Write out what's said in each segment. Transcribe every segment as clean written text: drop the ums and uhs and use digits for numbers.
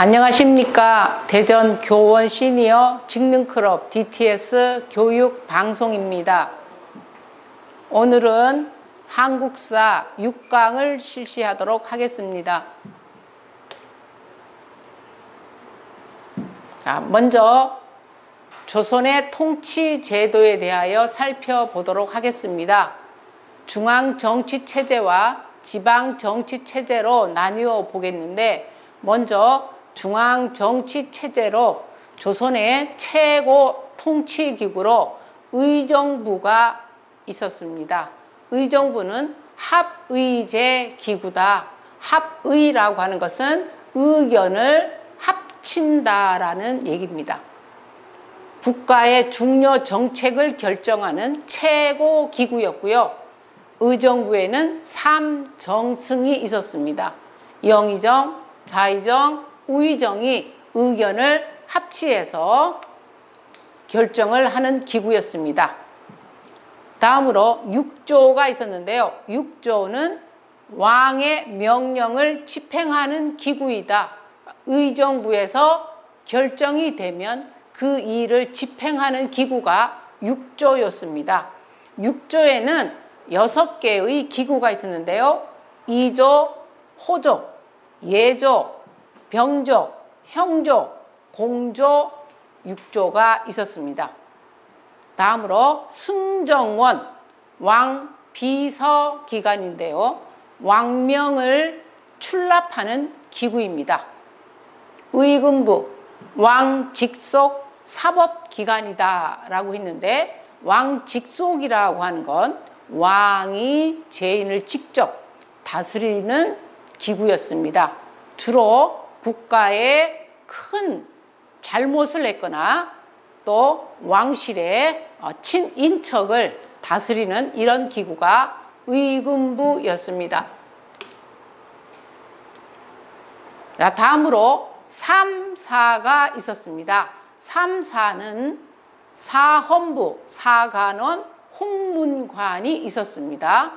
안녕하십니까. 대전 교원 시니어 직능클럽 DTS 교육 방송입니다. 오늘은 한국사 6강을 실시하도록 하겠습니다. 먼저 조선의 통치 제도에 대하여 살펴보도록 하겠습니다. 중앙 정치 체제와 지방 정치 체제로 나뉘어 보겠는데, 먼저 중앙 정치 체제로 조선의 최고 통치 기구로 의정부가 있었습니다. 의정부는 합의제 기구다. 합의라고 하는 것은 의견을 합친다라는 얘기입니다. 국가의 중요 정책을 결정하는 최고 기구였고요. 의정부에는 3정승이 있었습니다. 영의정, 자의정, 우의정이 의견을 합치해서 결정을 하는 기구였습니다. 다음으로 육조가 있었는데요. 육조는 왕의 명령을 집행하는 기구이다. 의정부에서 결정이 되면 그 일을 집행하는 기구가 육조였습니다. 육조에는 6개의 기구가 있었는데요. 이조, 호조, 예조, 병조, 형조, 공조, 육조가 있었습니다. 다음으로 승정원, 왕 비서기관인데요. 왕명을 출납하는 기구입니다. 의금부, 왕 직속 사법기관이다 라고 했는데, 왕 직속이라고 하는 건 왕이 죄인을 직접 다스리는 기구였습니다. 주로 국가에 큰 잘못을 했거나 또 왕실의 친인척을 다스리는 이런 기구가 의금부였습니다. 다음으로 삼사가 있었습니다. 삼사는 사헌부, 사관원, 홍문관이 있었습니다.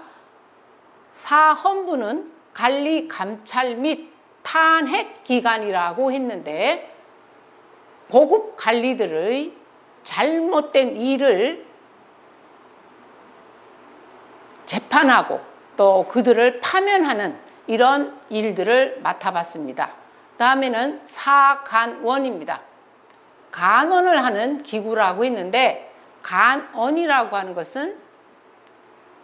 사헌부는 관리, 감찰 및 탄핵기관이라고 했는데, 고급 관리들의 잘못된 일을 재판하고 또 그들을 파면하는 이런 일들을 맡아봤습니다. 다음에는 사간원입니다. 간언을 하는 기구라고 했는데, 간언이라고 하는 것은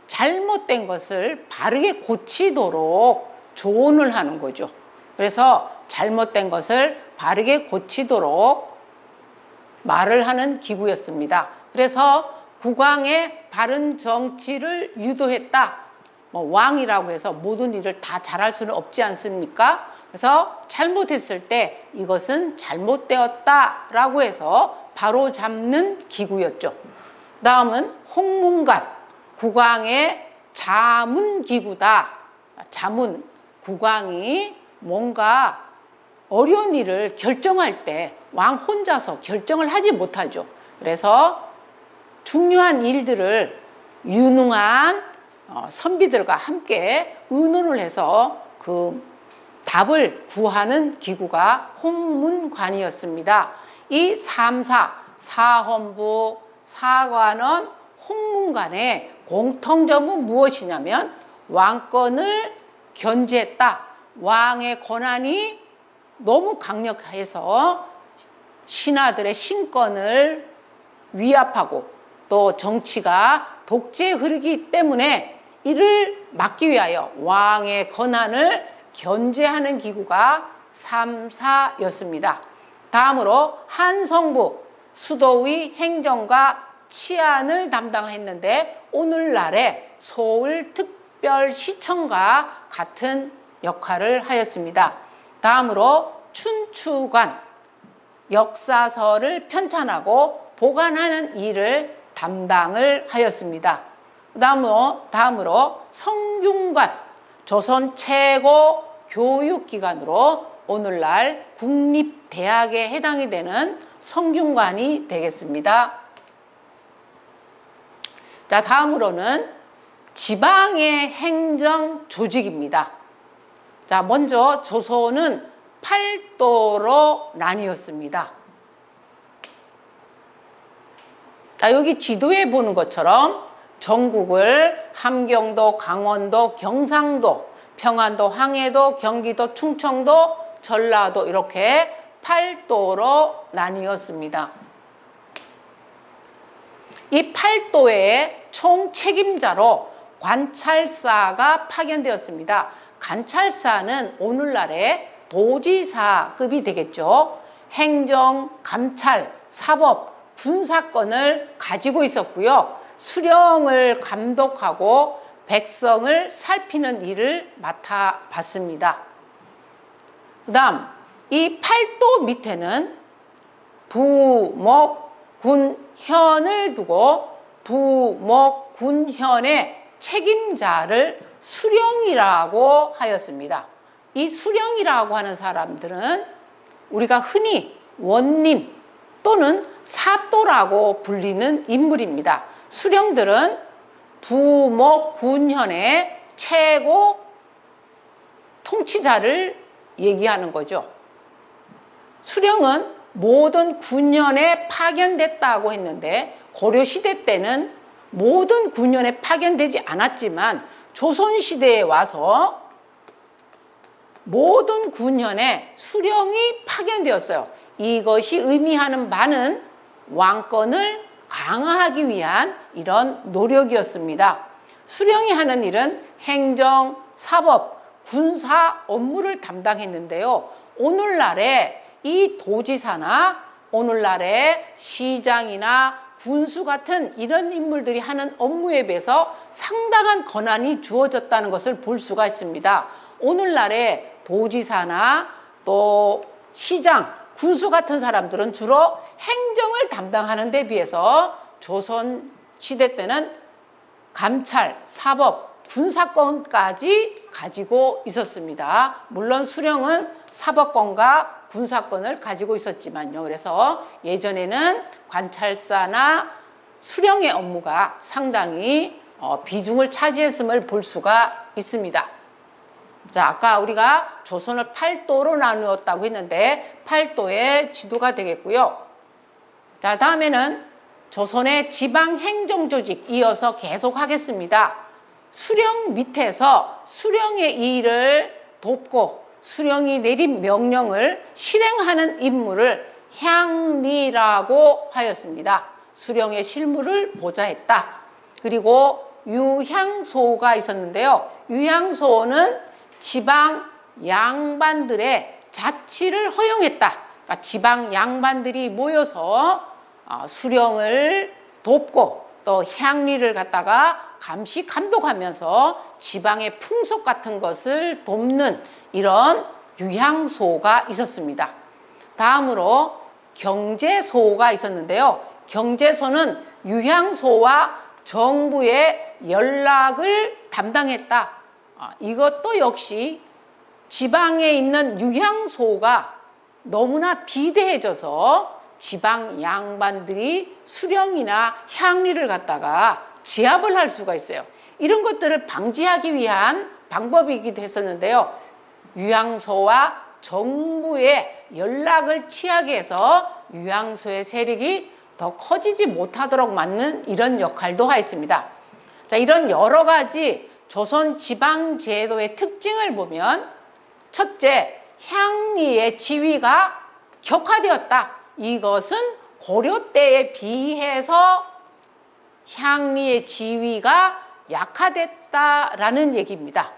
잘못된 것을 바르게 고치도록 조언을 하는 거죠. 그래서 잘못된 것을 바르게 고치도록 말을 하는 기구였습니다. 그래서 국왕의 바른 정치를 유도했다. 왕이라고 해서 모든 일을 다 잘할 수는 없지 않습니까? 그래서 잘못했을 때 이것은 잘못되었다라고 해서 바로 잡는 기구였죠. 다음은 홍문관, 국왕의 자문기구다. 자문, 국왕이 뭔가 어려운 일을 결정할 때 왕 혼자서 결정을 하지 못하죠. 그래서 중요한 일들을 유능한 선비들과 함께 의논을 해서 그 답을 구하는 기구가 홍문관이었습니다. 이 삼사, 사헌부, 사관원, 홍문관의 공통점은 무엇이냐면 왕권을 견제했다. 왕의 권한이 너무 강력해서 신하들의 신권을 위압하고 또 정치가 독재에 흐르기 때문에 이를 막기 위하여 왕의 권한을 견제하는 기구가 삼사였습니다. 다음으로 한성부, 수도의 행정과 치안을 담당했는데, 오늘날의 서울특별시청과 같은 역할을 하였습니다. 다음으로 춘추관, 역사서를 편찬하고 보관하는 일을 담당을 하였습니다. 다음으로 성균관, 조선 최고 교육기관으로 오늘날 국립대학에 해당이 되는 성균관이 되겠습니다. 자, 다음으로는 지방의 행정 조직입니다. 자, 먼저 조선은 팔도로 나뉘었습니다. 자, 여기 지도에 보는 것처럼 전국을 함경도, 강원도, 경상도, 평안도, 황해도, 경기도, 충청도, 전라도 이렇게 8도로 나뉘었습니다. 이 8도의 총 책임자로 관찰사가 파견되었습니다. 관찰사는 오늘날의 도지사급이 되겠죠. 행정, 감찰, 사법, 군사권을 가지고 있었고요. 수령을 감독하고 백성을 살피는 일을 맡아봤습니다. 그 다음 이 8도 밑에는 부, 목, 군, 현을 두고 부, 목, 군, 현의 책임자를 수령이라고 하였습니다. 이 수령이라고 하는 사람들은 우리가 흔히 원님 또는 사또라고 불리는 인물입니다. 수령들은 부, 목, 군, 현의 최고 통치자를 얘기하는 거죠. 수령은 모든 군현에 파견됐다고 했는데 고려시대 때는 모든 군현에 파견되지 않았지만 조선시대에 와서 모든 군현에 수령이 파견되었어요. 이것이 의미하는 바는 왕권을 강화하기 위한 이런 노력이었습니다. 수령이 하는 일은 행정, 사법, 군사 업무를 담당했는데요. 오늘날의 이 도지사나 오늘날의 시장이나 군수 같은 이런 인물들이 하는 업무에 비해서 상당한 권한이 주어졌다는 것을 볼 수가 있습니다. 오늘날의 도지사나 또 시장, 군수 같은 사람들은 주로 행정을 담당하는 데 비해서 조선 시대 때는 감찰, 사법, 군사권까지 가지고 있었습니다. 물론 수령은 사법권과 군사권을 가지고 있었지만요. 그래서 예전에는 관찰사나 수령의 업무가 상당히 비중을 차지했음을 볼 수가 있습니다. 자, 아까 우리가 조선을 8도로 나누었다고 했는데 8도의 지도가 되겠고요. 자, 다음에는 조선의 지방행정조직 이어서 계속 하겠습니다. 수령 밑에서 수령의 일을 돕고 수령이 내린 명령을 실행하는 임무를 향리라고 하였습니다. 수령의 실무를 보좌했다. 그리고 유향소가 있었는데요. 유향소는 지방 양반들의 자치를 허용했다. 그러니까 지방 양반들이 모여서 수령을 돕고 또 향리를 갖다가 감시 감독하면서 지방의 풍속 같은 것을 돕는 이런 유향소가 있었습니다. 다음으로 경제소가 있었는데요. 경제소는 유향소와 정부의 연락을 담당했다. 이것도 역시 지방에 있는 유향소가 너무나 비대해져서 지방 양반들이 수령이나 향리를 갖다가 제압을 할 수가 있어요. 이런 것들을 방지하기 위한 방법이기도 했었는데요. 유향소와 정부의 연락을 취하게 해서 유향소의 세력이 더 커지지 못하도록 막는 이런 역할도 하였습니다. 자, 이런 여러 가지 조선 지방제도의 특징을 보면 첫째, 향리의 지위가 격화되었다. 이것은 고려 때에 비해서 향리의 지위가 약화됐다라는 얘기입니다.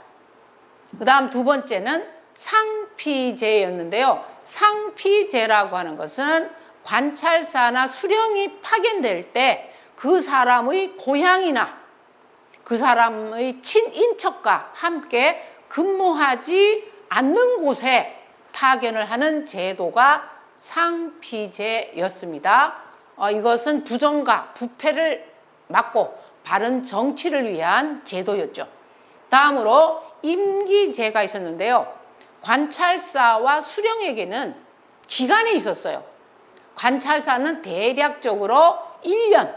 그 다음 두 번째는 상피제였는데요. 상피제라고 하는 것은 관찰사나 수령이 파견될 때 그 사람의 고향이나 그 사람의 친인척과 함께 근무하지 않는 곳에 파견을 하는 제도가 상피제였습니다. 이것은 부정과 부패를 막고 바른 정치를 위한 제도였죠. 다음으로 임기제가 있었는데요. 관찰사와 수령에게는 기간이 있었어요. 관찰사는 대략적으로 1년,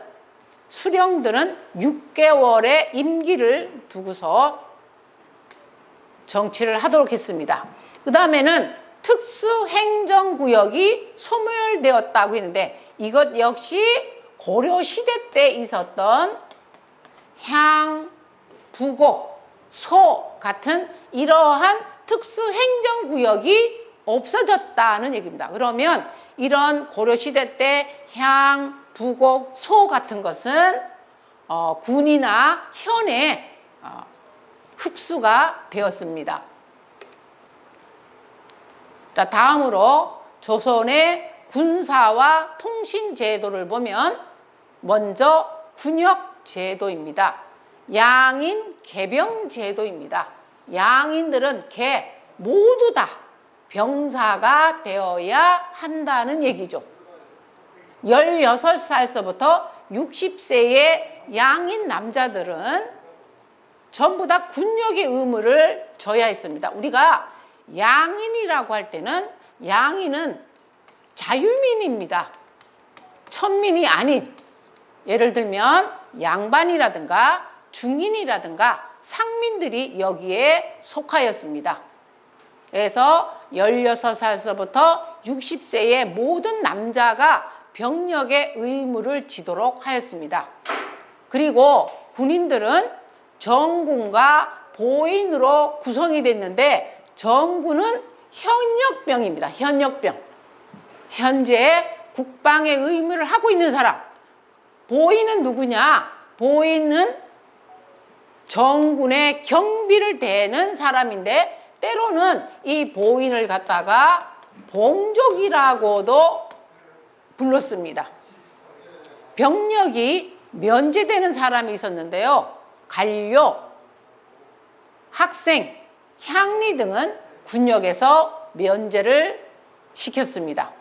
수령들은 6개월의 임기를 두고서 정치를 하도록 했습니다. 그 다음에는 특수행정구역이 소멸되었다고 했는데 이것 역시 고려시대 때 있었던 향, 부곡, 소 같은 이러한 특수행정구역이 없어졌다는 얘기입니다. 그러면 이런 고려시대 때 향, 부곡, 소 같은 것은 군이나 현에 흡수가 되었습니다. 자, 다음으로 조선의 군사와 통신 제도를 보면 먼저 군역 제도입니다. 양인 개병 제도입니다. 양인들은 모두 다 병사가 되어야 한다는 얘기죠. 16살서부터 60세의 양인 남자들은 전부 다 군역의 의무를 져야 했습니다. 우리가 양인이라고 할 때는 양인은 자유민입니다. 천민이 아닌, 예를 들면 양반이라든가 중인이라든가 상민들이 여기에 속하였습니다. 그래서 16살서부터 60세의 모든 남자가 병력의 의무를 지도록 하였습니다. 그리고 군인들은 정군과 보인으로 구성이 됐는데 정군은 현역병입니다. 현역병. 현재 국방의 의무를 하고 있는 사람. 보인은 누구냐? 보인은 정군의 경비를 대는 사람인데 때로는 이 보인을 갖다가 봉족이라고도 불렀습니다. 병력이 면제되는 사람이 있었는데요. 관료, 학생, 향리 등은 군역에서 면제를 시켰습니다.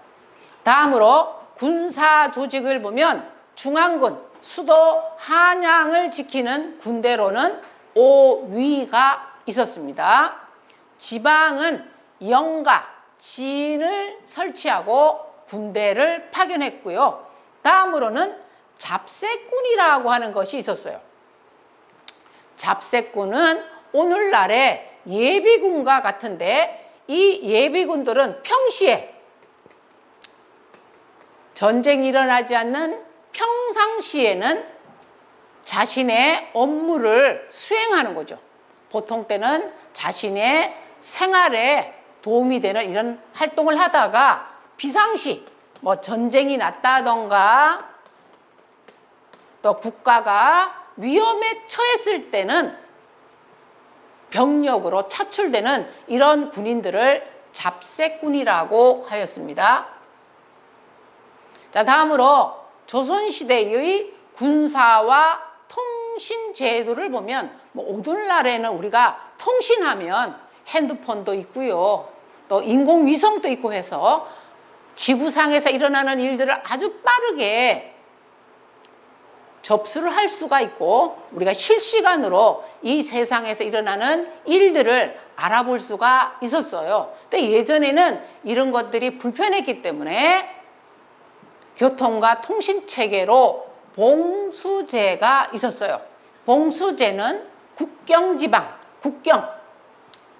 다음으로 군사 조직을 보면 중앙군, 수도 한양을 지키는 군대로는 오위가 있었습니다. 지방은 영가, 진을 설치하고 군대를 파견했고요. 다음으로는 잡새꾼이라고 하는 것이 있었어요. 잡새꾼은 오늘날의 예비군과 같은데 이 예비군들은 평시에 전쟁이 일어나지 않는 평상시에는 자신의 업무를 수행하는 거죠. 보통 때는 자신의 생활에 도움이 되는 이런 활동을 하다가 비상시 뭐 전쟁이 났다던가 또 국가가 위험에 처했을 때는 병력으로 차출되는 이런 군인들을 잡새꾼이라고 하였습니다. 자, 다음으로 조선시대의 군사와 통신 제도를 보면 오늘날에는 우리가 통신하면 핸드폰도 있고요. 또 인공위성도 있고 해서 지구상에서 일어나는 일들을 아주 빠르게 접수를 할 수가 있고 우리가 실시간으로 이 세상에서 일어나는 일들을 알아볼 수가 있었어요. 근데 예전에는 이런 것들이 불편했기 때문에 교통과 통신체계로 봉수제가 있었어요. 봉수제는 국경지방, 국경,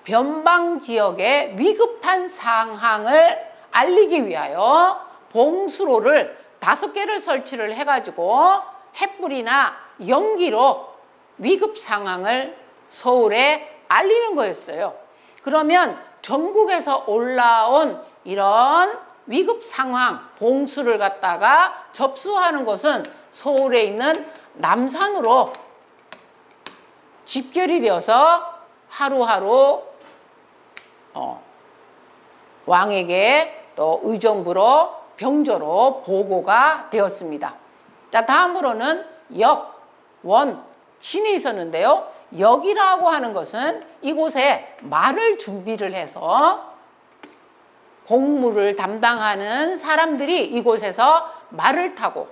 변방지역의 위급한 상황을 알리기 위하여 봉수로를 5개를 설치를 해가지고 햇불이나 연기로 위급 상황을 서울에 알리는 거였어요. 그러면 전국에서 올라온 이런 위급 상황, 봉수를 갖다가 접수하는 것은 서울에 있는 남산으로 집결이 되어서 하루하루 왕에게 또 의정부로 병조로 보고가 되었습니다. 자, 다음으로는 역, 원, 진이 있었는데요. 역이라고 하는 것은 이곳에 말을 준비를 해서 공무를 담당하는 사람들이 이곳에서 말을 타고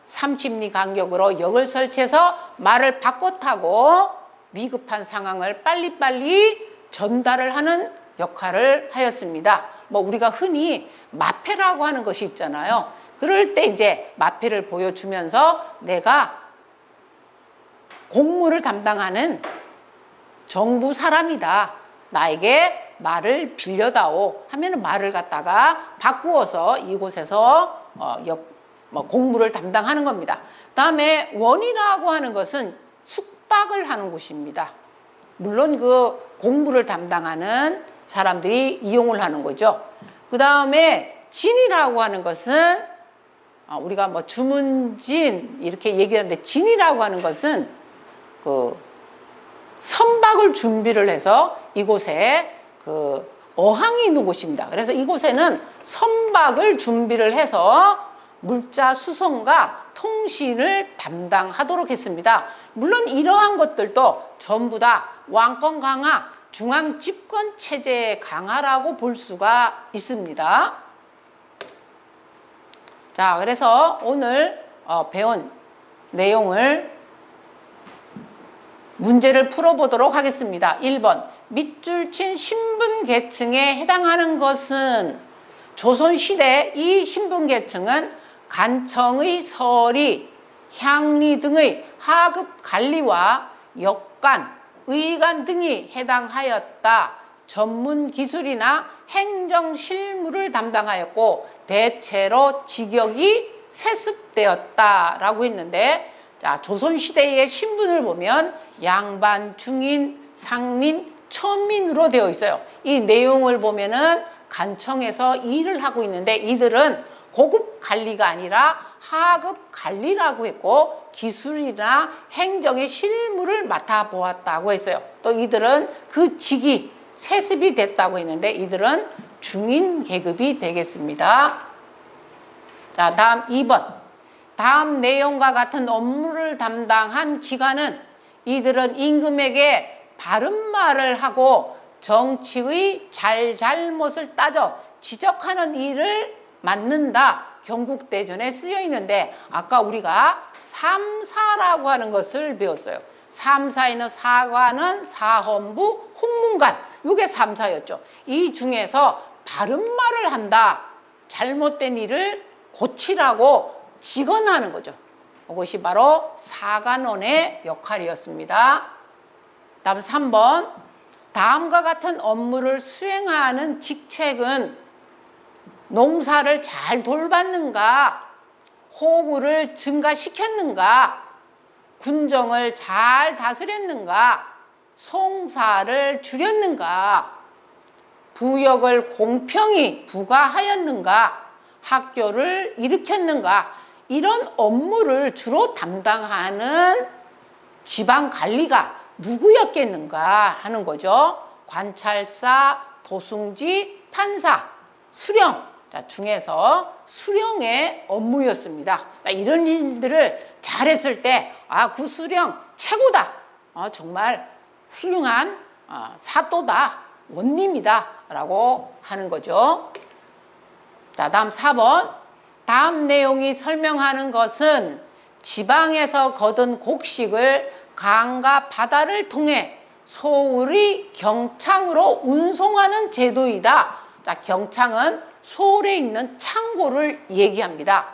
30리 간격으로 역을 설치해서 말을 바꿔 타고 위급한 상황을 빨리빨리 전달을 하는 역할을 하였습니다. 우리가 흔히 마패라고 하는 것이 있잖아요. 그럴 때 이제 마패를 보여주면서 내가 공무를 담당하는 정부 사람이다. 나에게 말을 빌려다오 하면은 말을 갖다가 바꾸어서 이곳에서 공무를 담당하는 겁니다. 다음에 원이라고 하는 것은 숙박을 하는 곳입니다. 물론 그 공무를 담당하는 사람들이 이용을 하는 거죠. 그 다음에 진이라고 하는 것은 우리가 뭐 주문진 이렇게 얘기하는데, 진이라고 하는 것은 그 선박을 준비를 해서 이곳에 그 어항이 있는 곳입니다. 그래서 이곳에는 선박을 준비를 해서 물자 수송과 통신을 담당하도록 했습니다. 물론 이러한 것들도 전부 다 왕권 강화, 중앙 집권 체제의 강화라고 볼 수가 있습니다. 자, 그래서 오늘 배운 내용을 문제를 풀어보도록 하겠습니다. 1번, 밑줄 친 신분계층에 해당하는 것은, 조선시대 이 신분계층은 간청의 서리, 향리 등의 하급 관리와 역관, 의관 등이 해당하였다. 전문 기술이나 행정 실무를 담당하였고 대체로 직역이 세습되었다라고 했는데, 자, 조선시대의 신분을 보면 양반, 중인, 상민, 천민으로 되어 있어요. 이 내용을 보면은 간청에서 일을 하고 있는데 이들은 고급 관리가 아니라 하급 관리라고 했고 기술이나 행정의 실무를 맡아보았다고 했어요. 또 이들은 그 직이 세습이 됐다고 했는데 이들은 중인 계급이 되겠습니다. 자, 다음 2번. 다음 내용과 같은 업무를 담당한 기관은, 이들은 임금에게 바른 말을 하고 정치의 잘잘못을 따져 지적하는 일을 맡는다. 경국대전에 쓰여 있는데, 아까 우리가 삼사라고 하는 것을 배웠어요. 삼사에는 사관은 사헌부, 홍문관, 이게 삼사였죠. 이 중에서 바른 말을 한다, 잘못된 일을 고치라고 직언하는 거죠. 이것이 바로 사관원의 역할이었습니다. 다음 3번. 다음과 같은 업무를 수행하는 직책은 농사를 잘 돌봤는가, 호구를 증가시켰는가, 군정을 잘 다스렸는가, 송사를 줄였는가, 부역을 공평히 부과하였는가, 학교를 일으켰는가, 이런 업무를 주로 담당하는 지방관리가 누구였겠는가 하는 거죠. 관찰사, 도승지, 판사, 수령, 자, 중에서 수령의 업무였습니다. 자, 이런 일들을 잘했을 때, 그 수령 최고다, 정말 훌륭한 사또다, 원님이다 라고 하는 거죠. 자, 다음 4번. 다음 내용이 설명하는 것은 지방에서 거둔 곡식을 강과 바다를 통해 소울이 경창으로 운송하는 제도이다. 자, 경창은 소울에 있는 창고를 얘기합니다.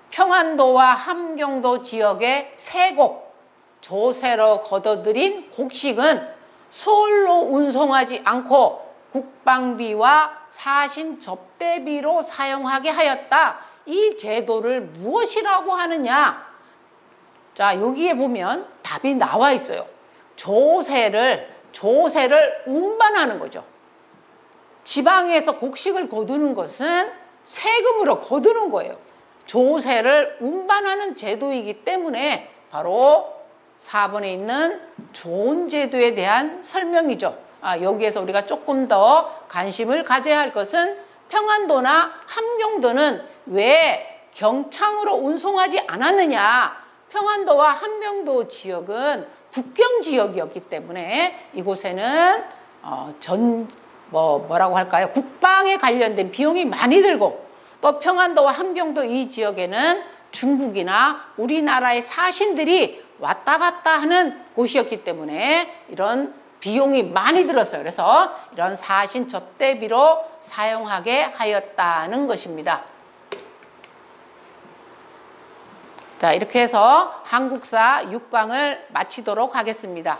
평안도와 함경도 지역의 세곡, 조세로 거둬들인 곡식은 소울로 운송하지 않고 국방비와 사신 접대비로 사용하게 하였다. 이 제도를 무엇이라고 하느냐? 자, 여기에 보면 답이 나와 있어요. 조세를 운반하는 거죠. 지방에서 곡식을 거두는 것은 세금으로 거두는 거예요. 조세를 운반하는 제도이기 때문에 바로 4번에 있는 좋은 제도에 대한 설명이죠. 여기에서 우리가 조금 더 관심을 가져야 할 것은 평안도나 함경도는 왜 경창으로 운송하지 않았느냐. 평안도와 함경도 지역은 국경 지역이었기 때문에 이곳에는 뭐라고 할까요? 국방에 관련된 비용이 많이 들고, 또 평안도와 함경도 이 지역에는 중국이나 우리나라의 사신들이 왔다 갔다 하는 곳이었기 때문에 이런 비용이 많이 들었어요. 그래서 이런 사신 접대비로 사용하게 하였다는 것입니다. 자, 이렇게 해서 한국사 6강을 마치도록 하겠습니다.